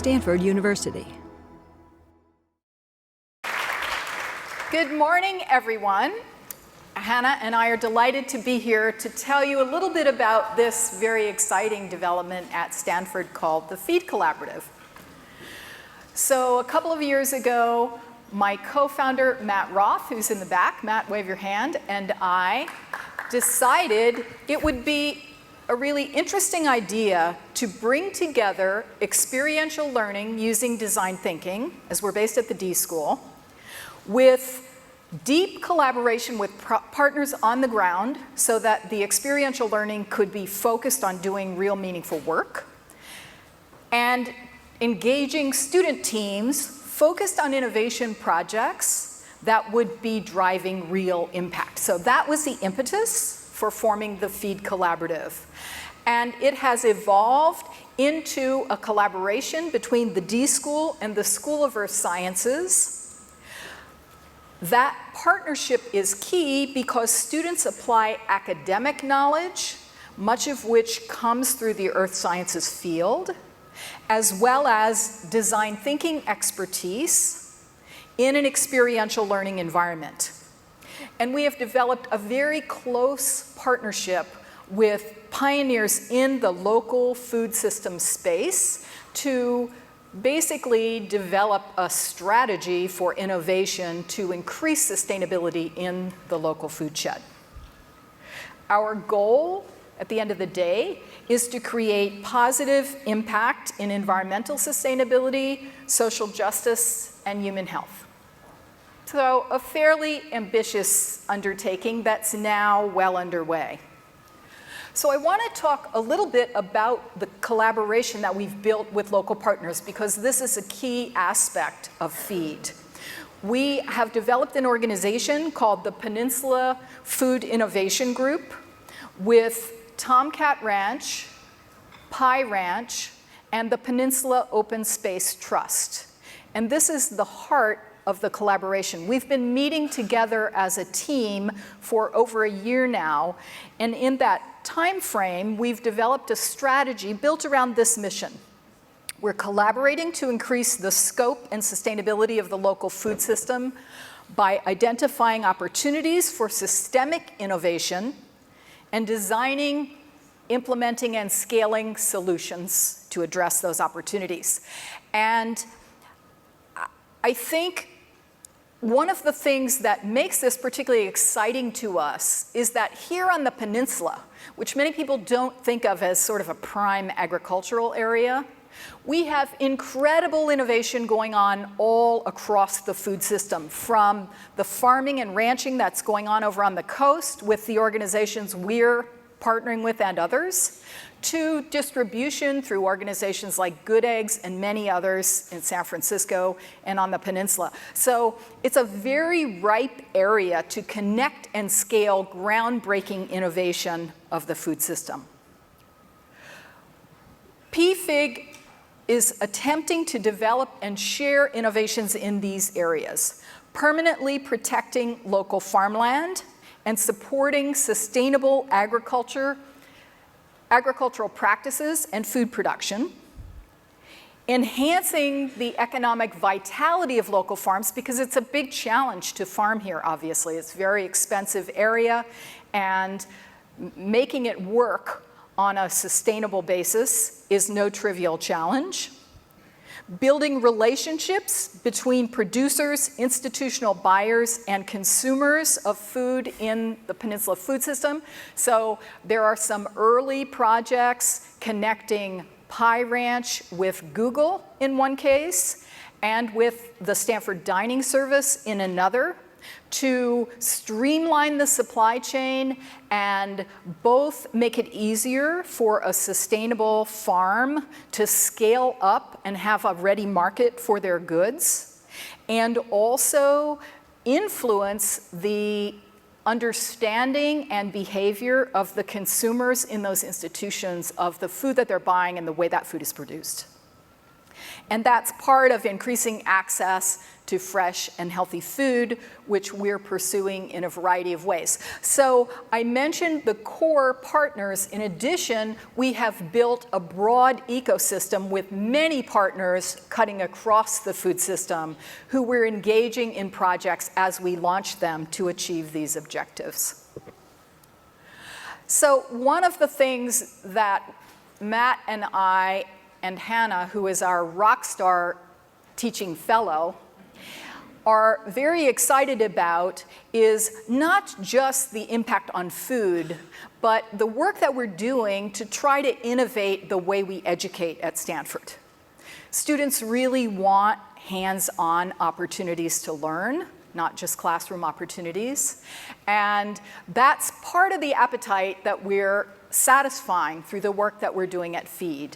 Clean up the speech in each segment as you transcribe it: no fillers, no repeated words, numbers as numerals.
Stanford University. Good morning, everyone. Hannah and I are delighted to be here to tell you a little bit about this very exciting development at Stanford called the Feed Collaborative. So a couple of years ago, my co-founder, Matt Roth, who's in the back, Matt, wave your hand, and I decided it would be a really interesting idea to bring together experiential learning using design thinking, as we're based at the D.School, with deep collaboration with partners on the ground so that the experiential learning could be focused on doing real meaningful work, and engaging student teams focused on innovation projects that would be driving real impact. So that was the impetus for forming the Feed Collaborative. And it has evolved into a collaboration between the D.School and the School of Earth Sciences. That partnership is key because students apply academic knowledge, much of which comes through the earth sciences field, as well as design thinking expertise in an experiential learning environment. And we have developed a very close partnership with pioneers in the local food system space to basically develop a strategy for innovation to increase sustainability in the local food shed. Our goal at the end of the day is to create positive impact in environmental sustainability, social justice, and human health. So a fairly ambitious undertaking that's now well underway. So I want to talk a little bit about the collaboration that we've built with local partners, because this is a key aspect of FEED. We have developed an organization called the Peninsula Food Innovation Group with Tomcat Ranch, Pie Ranch, and the Peninsula Open Space Trust. And this is the heart of the collaboration. We've been meeting together as a team for over a year now, and in that time frame, we've developed a strategy built around this mission. We're collaborating to increase the scope and sustainability of the local food system by identifying opportunities for systemic innovation and designing, implementing, and scaling solutions to address those opportunities. And I think one of the things that makes this particularly exciting to us is that here on the peninsula, which many people don't think of as sort of a prime agricultural area, we have incredible innovation going on all across the food system, from the farming and ranching that's going on over on the coast with the organizations we're partnering with and others, to distribution through organizations like Good Eggs and many others in San Francisco and on the peninsula. So it's a very ripe area to connect and scale groundbreaking innovation of the food system. PFIG is attempting to develop and share innovations in these areas, permanently protecting local farmland and supporting sustainable agricultural practices and food production, enhancing the economic vitality of local farms, because it's a big challenge to farm here, obviously. It's a very expensive area, and making it work on a sustainable basis is no trivial challenge. Building relationships between producers, institutional buyers, and consumers of food in the peninsula food system. So there are some early projects connecting Pie Ranch with Google in one case, and with the Stanford Dining Service in another, to streamline the supply chain and both make it easier for a sustainable farm to scale up and have a ready market for their goods, and also influence the understanding and behavior of the consumers in those institutions of the food that they're buying and the way that food is produced. And that's part of increasing access to fresh and healthy food, which we're pursuing in a variety of ways. So I mentioned the core partners. In addition, we have built a broad ecosystem with many partners cutting across the food system who we're engaging in projects as we launch them to achieve these objectives. So one of the things that Matt and I and Hannah, who is our rock star teaching fellow, are very excited about is not just the impact on food, but the work that we're doing to try to innovate the way we educate at Stanford. Students really want hands-on opportunities to learn, not just classroom opportunities. And that's part of the appetite that we're satisfying through the work that we're doing at FEED.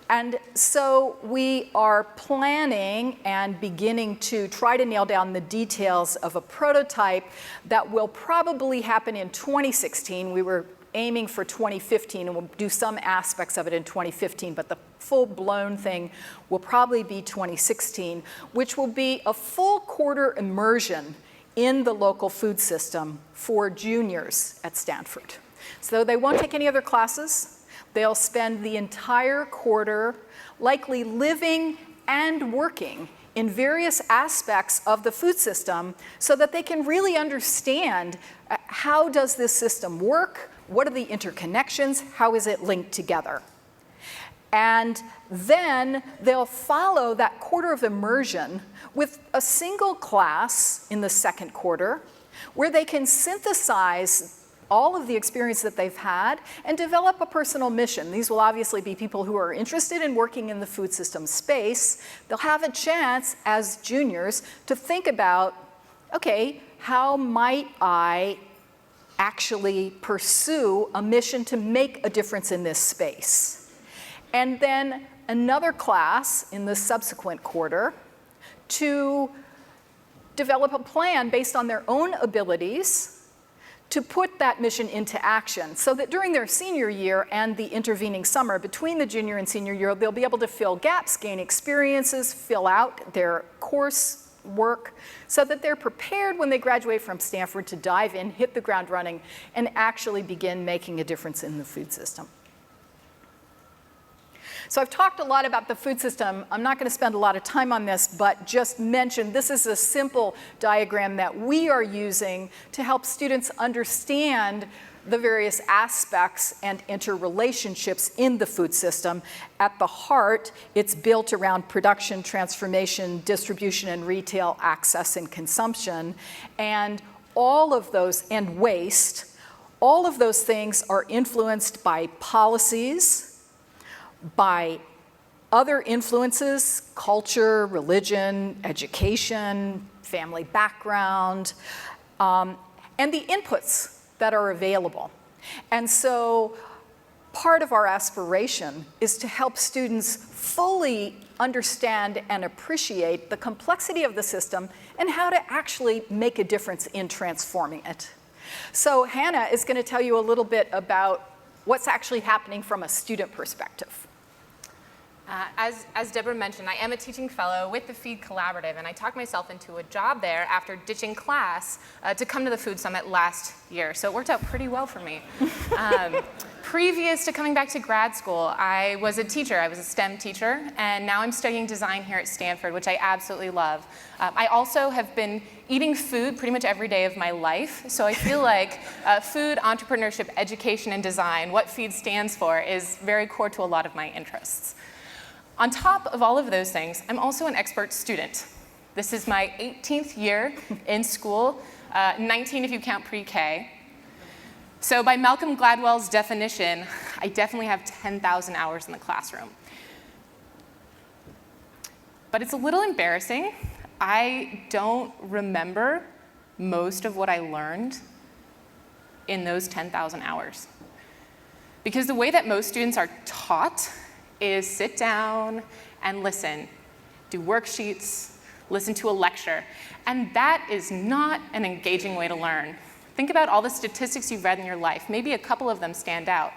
And so we are planning and beginning to try to nail down the details of a prototype that will probably happen in 2016. We were aiming for 2015, and we'll do some aspects of it in 2015, but the full-blown thing will probably be 2016, which will be a full quarter immersion in the local food system for juniors at Stanford. So they won't take any other classes. They'll spend the entire quarter likely living and working in various aspects of the food system so that they can really understand how does this system work, what are the interconnections, how is it linked together. And then they'll follow that quarter of immersion with a single class in the second quarter where they can synthesize all of the experience that they've had and develop a personal mission. These will obviously be people who are interested in working in the food system space. They'll have a chance as juniors to think about, okay, how might I actually pursue a mission to make a difference in this space? And then another class in the subsequent quarter to develop a plan based on their own abilities to put that mission into action so that during their senior year and the intervening summer between the junior and senior year, they'll be able to fill gaps, gain experiences, fill out their course work so that they're prepared when they graduate from Stanford to dive in, hit the ground running, and actually begin making a difference in the food system. So I've talked a lot about the food system. I'm not going to spend a lot of time on this, but just mention this is a simple diagram that we are using to help students understand the various aspects and interrelationships in the food system. At the heart, it's built around production, transformation, distribution, and retail access and consumption. And all of those, and waste, all of those things are influenced by policies, by other influences, culture, religion, education, family background, and the inputs that are available. And so part of our aspiration is to help students fully understand and appreciate the complexity of the system and how to actually make a difference in transforming it. So Hannah is going to tell you a little bit about what's actually happening from a student perspective. As Debra mentioned, I am a teaching fellow with the FEED Collaborative, and I talked myself into a job there after ditching class to come to the Food Summit last year. So it worked out pretty well for me. Previous to coming back to grad school, I was a teacher. I was a STEM teacher, and now I'm studying design here at Stanford, which I absolutely love. I also have been eating food pretty much every day of my life, so I feel like food, entrepreneurship, education, and design, what FEED stands for, is very core to a lot of my interests. On top of all of those things, I'm also an expert student. This is my 18th year in school, 19 if you count pre-K. So by Malcolm Gladwell's definition, I definitely have 10,000 hours in the classroom. But it's a little embarrassing. I don't remember most of what I learned in those 10,000 hours. Because the way that most students are taught is sit down and listen, do worksheets, listen to a lecture. And that is not an engaging way to learn. Think about all the statistics you've read in your life. Maybe a couple of them stand out.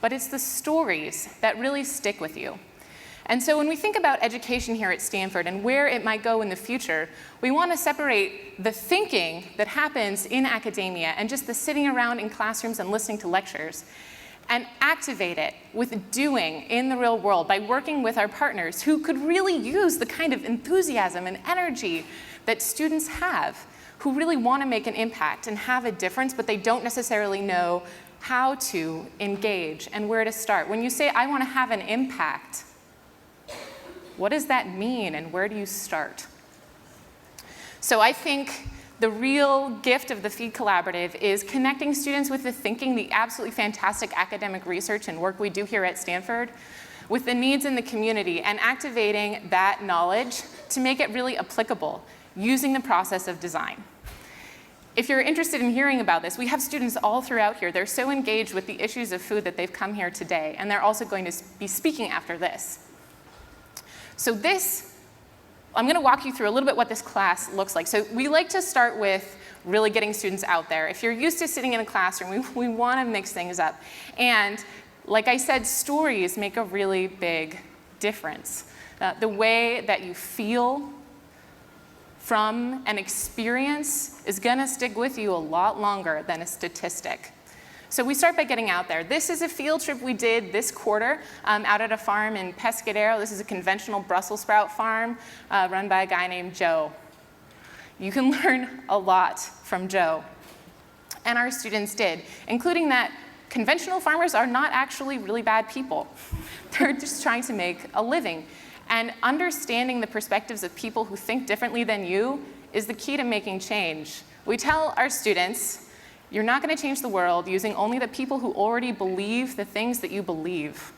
But it's the stories that really stick with you. And so when we think about education here at Stanford and where it might go in the future, we want to separate the thinking that happens in academia and just the sitting around in classrooms and listening to lectures, and activate it with doing in the real world by working with our partners who could really use the kind of enthusiasm and energy that students have, who really want to make an impact and have a difference, but they don't necessarily know how to engage and where to start. When you say, I want to have an impact, what does that mean and where do you start? So I think the real gift of the FEED Collaborative is connecting students with the thinking, the absolutely fantastic academic research and work we do here at Stanford, with the needs in the community, and activating that knowledge to make it really applicable using the process of design. If you're interested in hearing about this, we have students all throughout here. They're so engaged with the issues of food that they've come here today, and they're also going to be speaking after this. So I'm going to walk you through a little bit what this class looks like. So we like to start with really getting students out there. If you're used to sitting in a classroom, we want to mix things up. And like I said, stories make a really big difference. The way that you feel from an experience is going to stick with you a lot longer than a statistic. So we start by getting out there. This is a field trip we did this quarter out at a farm in Pescadero. This is a conventional Brussels sprout farm run by a guy named Joe. You can learn a lot from Joe. And our students did, including that conventional farmers are not actually really bad people. They're just trying to make a living. And understanding the perspectives of people who think differently than you is the key to making change. We tell our students, you're not going to change the world using only the people who already believe the things that you believe.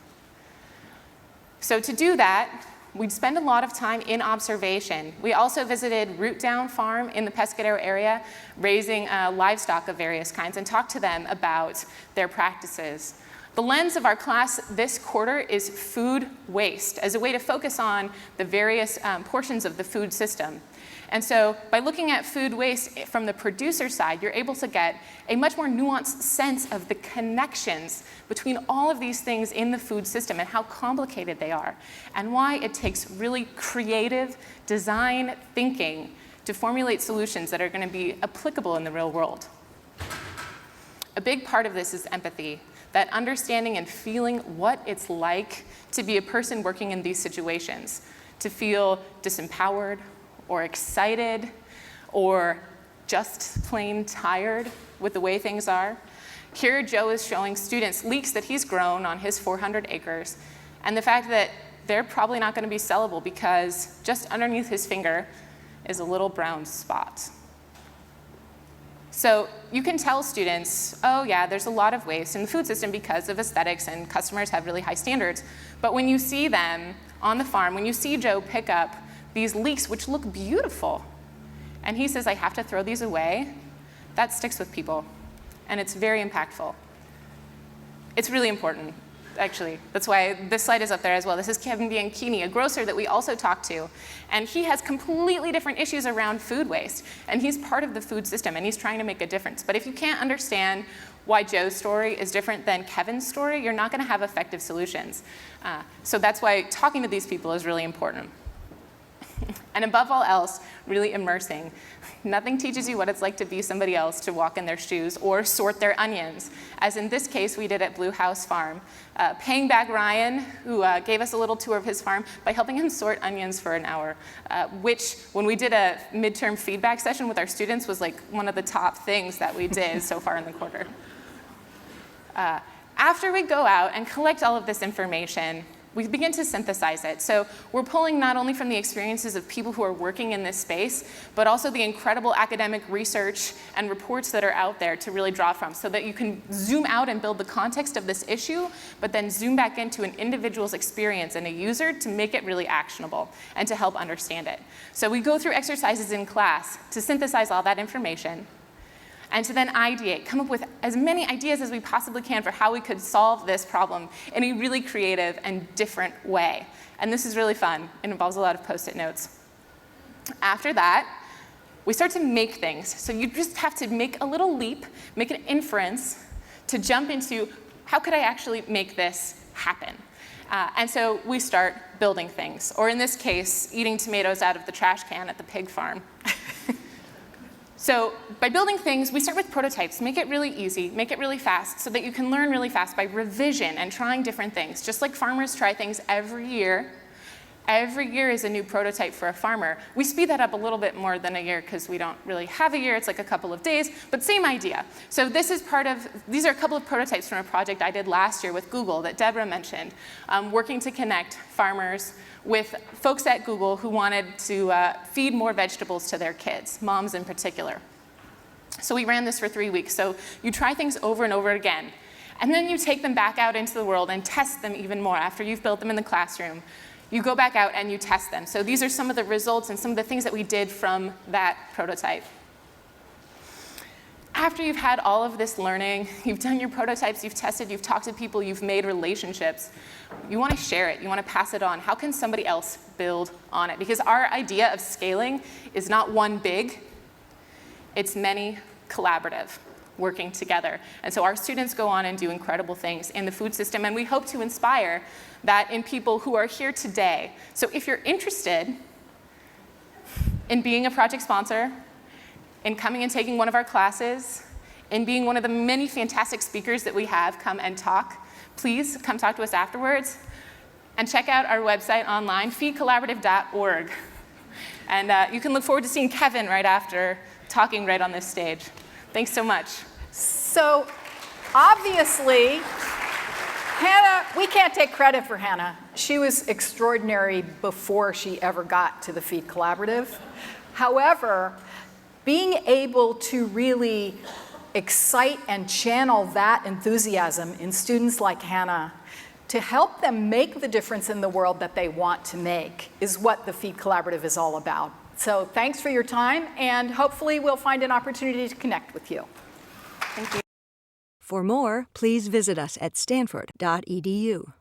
So to do that, we'd spend a lot of time in observation. We also visited Root Down Farm in the Pescadero area, raising livestock of various kinds, and talked to them about their practices. The lens of our class this quarter is food waste, as a way to focus on the various portions of the food system. And so by looking at food waste from the producer side, you're able to get a much more nuanced sense of the connections between all of these things in the food system and how complicated they are, and why it takes really creative design thinking to formulate solutions that are going to be applicable in the real world. A big part of this is empathy, that understanding and feeling what it's like to be a person working in these situations, to feel disempowered, or excited, or just plain tired with the way things are. Here, Joe is showing students leeks that he's grown on his 400 acres, and the fact that they're probably not going to be sellable because just underneath his finger is a little brown spot. So you can tell students, oh yeah, there's a lot of waste in the food system because of aesthetics and customers have really high standards. But when you see them on the farm, when you see Joe pick up these leeks, which look beautiful, and he says, I have to throw these away, that sticks with people, and it's very impactful. It's really important, actually. That's why this slide is up there as well. This is Kevin Bianchini, a grocer that we also talked to, and he has completely different issues around food waste, and he's part of the food system, and he's trying to make a difference. But if you can't understand why Joe's story is different than Kevin's story, you're not going to have effective solutions. So that's why talking to these people is really important. And above all else, really immersing. Nothing teaches you what it's like to be somebody else, to walk in their shoes or sort their onions, as in this case we did at Blue House Farm. Paying back Ryan, who gave us a little tour of his farm by helping him sort onions for an hour, which when we did a midterm feedback session with our students was like one of the top things that we did so far in the quarter. After we go out and collect all of this information, we begin to synthesize it. So we're pulling not only from the experiences of people who are working in this space, but also the incredible academic research and reports that are out there to really draw from, so that you can zoom out and build the context of this issue, but then zoom back into an individual's experience and a user to make it really actionable and to help understand it. So we go through exercises in class to synthesize all that information, and to then ideate, come up with as many ideas as we possibly can for how we could solve this problem in a really creative and different way. And this is really fun. It involves a lot of Post-it notes. After that, we start to make things. So you just have to make a little leap, make an inference to jump into, how could I actually make this happen? And so we start building things, or in this case, eating tomatoes out of the trash can at the pig farm. So by building things, we start with prototypes. Make it really easy, make it really fast, so that you can learn really fast by revision and trying different things. Just like farmers try things every year is a new prototype for a farmer. We speed that up a little bit more than a year because we don't really have a year. It's like a couple of days, but same idea. So these are a couple of prototypes from a project I did last year with Google that Debra mentioned, working to connect farmers with folks at Google who wanted to feed more vegetables to their kids, moms in particular. So we ran this for 3 weeks. So you try things over and over again, and then you take them back out into the world and test them even more after you've built them in the classroom. You go back out and you test them. So these are some of the results and some of the things that we did from that prototype. After you've had all of this learning, you've done your prototypes, you've tested, you've talked to people, you've made relationships, you want to share it, you want to pass it on. How can somebody else build on it? Because our idea of scaling is not one big, it's many collaborative, working together. And so our students go on and do incredible things in the food system, and we hope to inspire that in people who are here today. So if you're interested in being a project sponsor, in coming and taking one of our classes, in being one of the many fantastic speakers that we have come and talk, please come talk to us afterwards, and check out our website online, feedcollaborative.org. And you can look forward to seeing Kevin right after, talking right on this stage. Thanks so much. So obviously, Hannah, we can't take credit for Hannah. She was extraordinary before she ever got to the Feed Collaborative. However, being able to really excite and channel that enthusiasm in students like Hannah to help them make the difference in the world that they want to make is what the Feed Collaborative is all about. So thanks for your time, and hopefully we'll find an opportunity to connect with you. Thank you. For more, please visit us at stanford.edu.